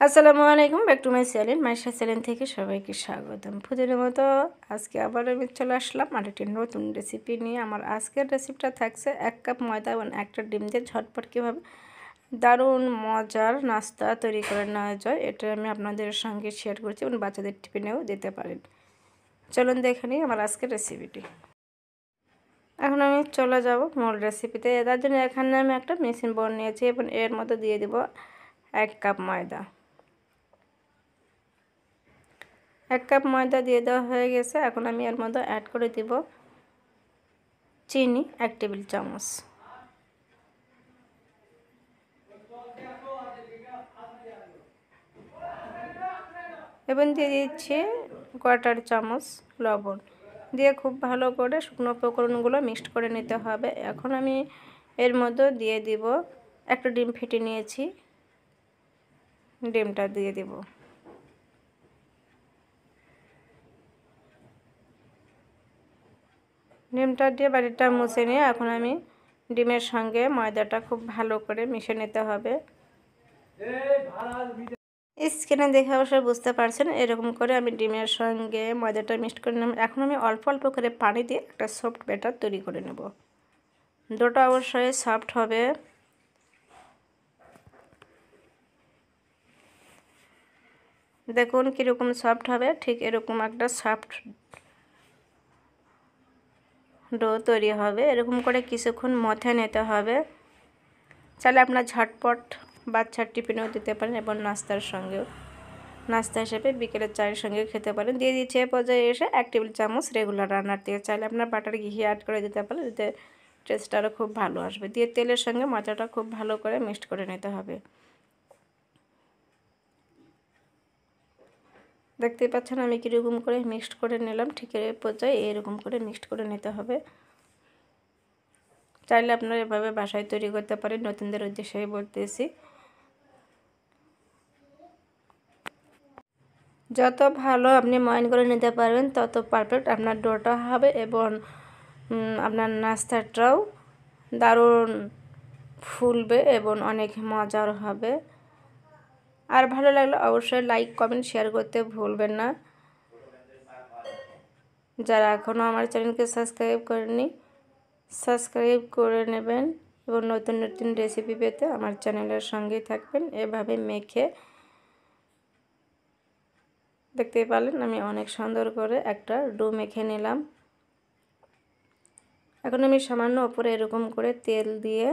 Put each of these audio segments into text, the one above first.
আসসালামু আলাইকুম, back to my channel Maisha channel থেকে সবাইকে স্বাগতম। প্রতিদিনের মতো আজকে আবার আমি চলে আসলাম আর একটি নতুন রেসিপি নিয়ে। আমার আজকের রেসিপিটা থাকছে 1 কাপ ময়দা এবং 1টা ডিম দিয়ে ঝটপট কীভাবে দারুণ মজার নাস্তা তৈরি করে নেওয়া যায়, এটা আমি আপনাদের সঙ্গে শেয়ার করছি এবং বাচ্চাদের টিফিনেও দিতে পারেন। চলুন দেখে নিই আমার আজকের রেসিপিটি। এখন আমি চলে যাব মূল রেসিপিতে। তার জন্য এখানে আমি একটা মেশিন বোল নিয়েছি এবং এর মধ্যে দিয়ে দেব 1 কাপ ময়দা। 1 কাপ ময়দা দিয়ে দেওয়া হয়ে গেছে। এখন আমি এর মধ্যে অ্যাড করে দেব চিনি 1 টেবিল চামচ, এবং দিয়ে দিচ্ছি 1/4 চামচ লবণ। দিয়ে খুব ভালো করে শুকনো উপকরণগুলো মিক্সড করে নিতে হবে। এখন আমি এর মধ্যে দিয়ে দিব একটা ডিম ফেটে নিয়েছি, ডিমটা দিয়ে দেব। ডিমটা দিয়ে বাটিটা মুছে নিয়ে এখন আমি ডিমের সঙ্গে ময়দাটা খুব ভালো করে মিশিয়ে নিতে হবে। স্ক্রিনে দেখে অবশ্যই বুঝতে পারছেন, এরকম করে আমি ডিমের সঙ্গে ময়দাটা মিক্সড করে নিলাম। এখন আমি অল্প অল্প করে পানি দিয়ে একটা সফট ব্যাটার তৈরি করে নেব। ডোটা অবশ্যই সফট হবে। দেখুন কীরকম সফট হবে, ঠিক এরকম একটা সফট ডো তৈরি হবে। এরকম করে কিছুক্ষণ মথে নিতে হবে। চাইলে আপনার ঝটপট বাচ্চার টিফিনেও দিতে পারেন এবং নাস্তার সঙ্গেও, নাস্তা হিসেবে বিকেলের চায়ের সঙ্গে খেতে পারেন। দিয়ে দিচ্ছে এ পর্যায়ে এসে 1 টেবিল চামচ রেগুলার রান্নার তেল। চাইলে আপনার বাটার ঘি অ্যাড করে দিতে পারেন, এতে টেস্টটা আরও খুব ভালো আসবে। দিয়ে তেলের সঙ্গে ময়দাটা খুব ভালো করে মিক্সড করে নিতে হবে। দেখতেই পাচ্ছেন আমি কীরকম করে মিক্সড করে নিলাম। ঠিক এই পর্যায়ে এরকম করে মিক্সড করে নিতে হবে। চাইলে আপনারা এভাবে বাসায় তৈরি করতে পারেন, নতুনদের উদ্দেশ্যেই বলতেছি। যত ভালো আপনি ময়ান করে নিতে পারবেন তত পারফেক্ট আপনার ডোটা হবে এবং আপনার নাস্তাটাও দারুণ ফুলবে এবং অনেক মজার হবে। আর ভালো লাগলে অবশ্যই লাইক কমেন্ট শেয়ার করতে ভুলবেন না। যারা এখনও আমার চ্যানেলকে সাবস্ক্রাইব করেননি সাবস্ক্রাইব করে নেবেন এবং নতুন নতুন রেসিপি পেতে আমার চ্যানেলের সঙ্গেই থাকবেন। এভাবে মেখে দেখতেই পারলেন আমি অনেক সুন্দর করে একটা ডো মেখে নিলাম। এখন আমি সামান্য উপরে এরকম করে তেল দিয়ে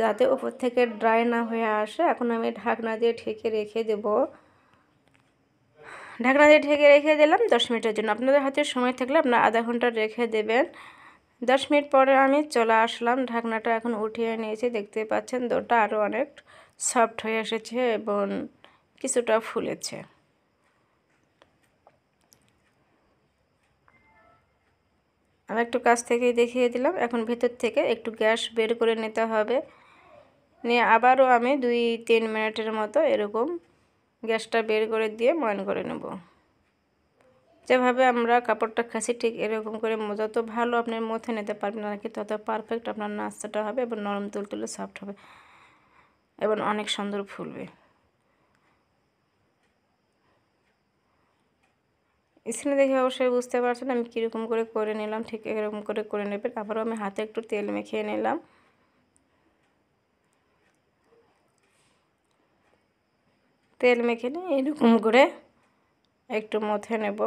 যাতে উপর থেকে ড্রাই না হয়ে আসে, এখন আমি ঢাকনা দিয়ে ঢেকে রেখে দেব। ঢাকনা দিয়ে ঢেকে রেখে দিলাম 10 মিনিটের জন্য। আপনাদের হাতে সময় থাকলে আপনার আধা ঘন্টা রেখে দেবেন। 10 মিনিট পরে আমি চলে আসলাম, ঢাকনাটা এখন উঠিয়ে নিয়েছি। দেখতে পাচ্ছেন ডোটা আরও অনেক সফট হয়ে এসেছে এবং কিছুটা ফুলেছে। আমি একটু কাছ থেকেই দেখিয়ে দিলাম। এখন ভেতর থেকে একটু গ্যাস বের করে নিতে হবে। নিয়ে আবারও আমি 2-3 মিনিটের মতো এরকম গ্যাসটা বের করে দিয়ে ময়ান করে নেব। যেভাবে আমরা কাপড়টা খাসি ঠিক এরকম করে যত ভালো আপনি মথে নিতে পারবেন আর কি, তত পারফেক্ট আপনার নাস্তাটা হবে এবং নরম তুলতুলে সফট হবে এবং অনেক সুন্দর ফুলবে। স্ক্রিনে দেখে অবশ্যই বুঝতে পারছেন আমি কীরকম করে নিলাম, ঠিক এরকম করে নেবেন। আবারও আমি হাতে একটু তেল মেখিয়ে নিলাম। তেল মেখে নিয়ে এরকম করে একটু মথে নেব।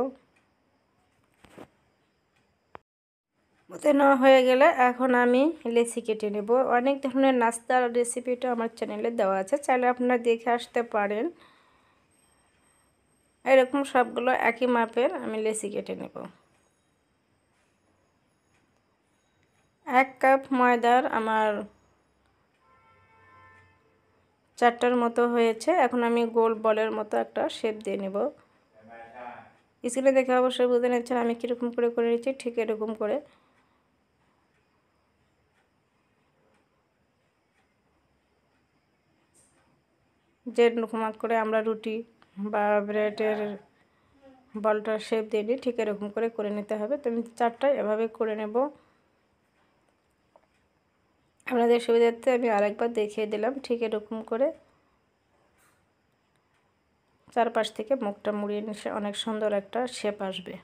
মথে নেওয়া হয়ে গেলে এখন আমি লেচি কেটে নেব। অনেক ধরনের নাস্তার রেসিপিটা আমার চ্যানেলে দেওয়া আছে, চাইলে আপনারা দেখে আসতে পারেন। এরকম সবগুলো একই মাপের আমি লেচি কেটে নেব। 1 কাপ ময়দার আমার 4টার মতো হয়েছে। এখন আমি গোল বলের মতো একটা শেপ দিয়ে নেব। স্ক্রিনে দেখে অবশ্যই বুঝে নিচ্ছেন আমি কীরকম করে নিচ্ছি, ঠিক এরকম করে। যেরকম করে আমরা রুটি বা ব্রেডের বলটার শেপ দিয়ে নিই, ঠিক এরকম করে নিতে হবে। তো আমি 4টা এভাবে করে নেব। আপনাদের সুবিধার্থে আমি আরেকবার দেখিয়ে দিলাম। ঠিক এরকম করে চারপাশ থেকে মুখটা মুড়িয়ে নিলে অনেক সুন্দর একটা শেপ আসবে।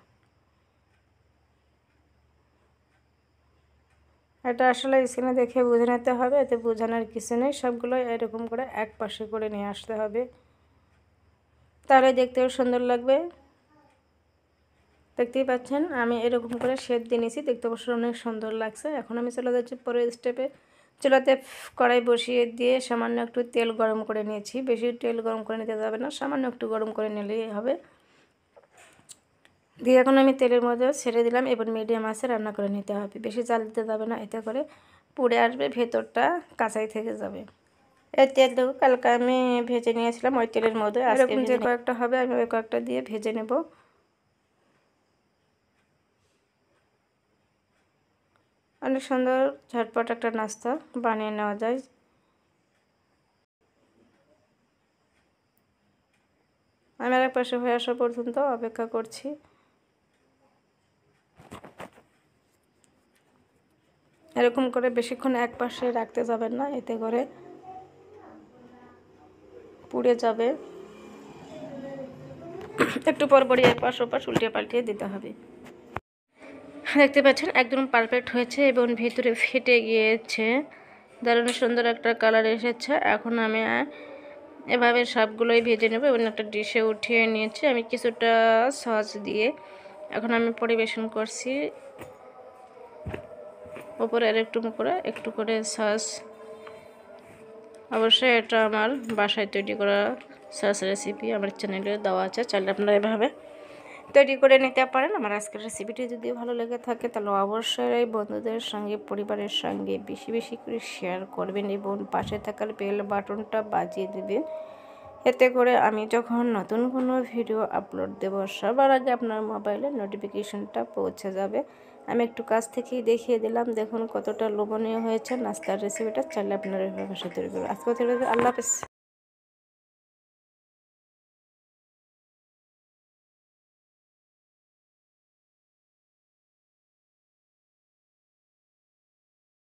এটা আসলে স্ক্রিনে দেখে বুঝে নিতে হবে, এতে বোঝানোর কিছু নেই। সবগুলো এরকম করে এক পাশে করে নিয়ে আসতে হবে, তাহলে দেখতেও সুন্দর লাগবে। দেখতেই পাচ্ছেন আমি এরকম করে শেপ দিয়ে নিয়েছি, দেখতে অবশ্য অনেক সুন্দর লাগছে। এখন আমি চলে যাচ্ছি পরের স্টেপে। চুলাতে কড়াই বসিয়ে দিয়ে সামান্য একটু তেল গরম করে নিয়েছি। বেশি তেল গরম করে নিতে যাবে না, সামান্য একটু গরম করে নিলেই হবে। দিয়ে এখন আমি তেলের মধ্যে ছেড়ে দিলাম। এবার মিডিয়াম আঁচে রান্না করে নিতে হবে, বেশি জাল দিতে যাবে না, এতে করে পুড়ে আসবে, ভেতরটা কাঁচাই থেকে যাবে। এই তেল দেখো কালকে আমি ভেজে নিয়েছিলাম ওই তেলের মধ্যে, আজকে যে কয়েকটা হবে আমি ওই কয়েকটা দিয়ে ভেজে নেব। অনেক সুন্দর ঝটপট একটা নাস্তা বানিয়ে নেওয়া যায়। আমি আর এক পাশে হয়ে আসা পর্যন্ত অপেক্ষা করছি। এরকম করে বেশিক্ষণ এক পাশে রাখতে যাবেন না, এতে করে পুড়ে যাবে। একটু পরপরই এপাশ ওপাশ উল্টিয়ে পাল্টিয়ে দিতে হবে। দেখতে পাচ্ছেন একদম পারফেক্ট হয়েছে এবং ভিতরে ফেটে গিয়েছে, দারুণ সুন্দর একটা কালার এসেছে। এখন আমি এভাবে সবগুলোই ভেজে নেব এবং একটা ডিশে উঠিয়ে নিয়েছি আমি কিছুটা সস দিয়ে। এখন আমি পরিবেশন করছি। ওপরে আর একটু করে সস। অবশ্যই এটা আমার বাসায় তৈরি করা সস রেসিপি, আমার চ্যানেলে দেওয়া আছে, চাইলে আপনারা এভাবে তৈরি করে নিতে পারেন। আমার আজকের রেসিপিটি যদি ভালো লেগে থাকে তাহলে অবশ্যই বন্ধুদের সঙ্গে পরিবারের সঙ্গে বেশি বেশি করে শেয়ার করবেন এবং পাশে থাকার বেল বাটনটা বাজিয়ে দেবেন, এতে করে আমি যখন নতুন কোনো ভিডিও আপলোড দেব সবার আগে আপনার মোবাইলে নোটিফিকেশনটা পৌঁছে যাবে। আমি একটু কাছ থেকেই দেখিয়ে দিলাম, দেখুন কতটা লোভনীয় হয়েছে নাস্তার রেসিপিটা। চাইলে আপনারা এভাবে তৈরি করবেন। আজকে আল্লাহ হাফেজ।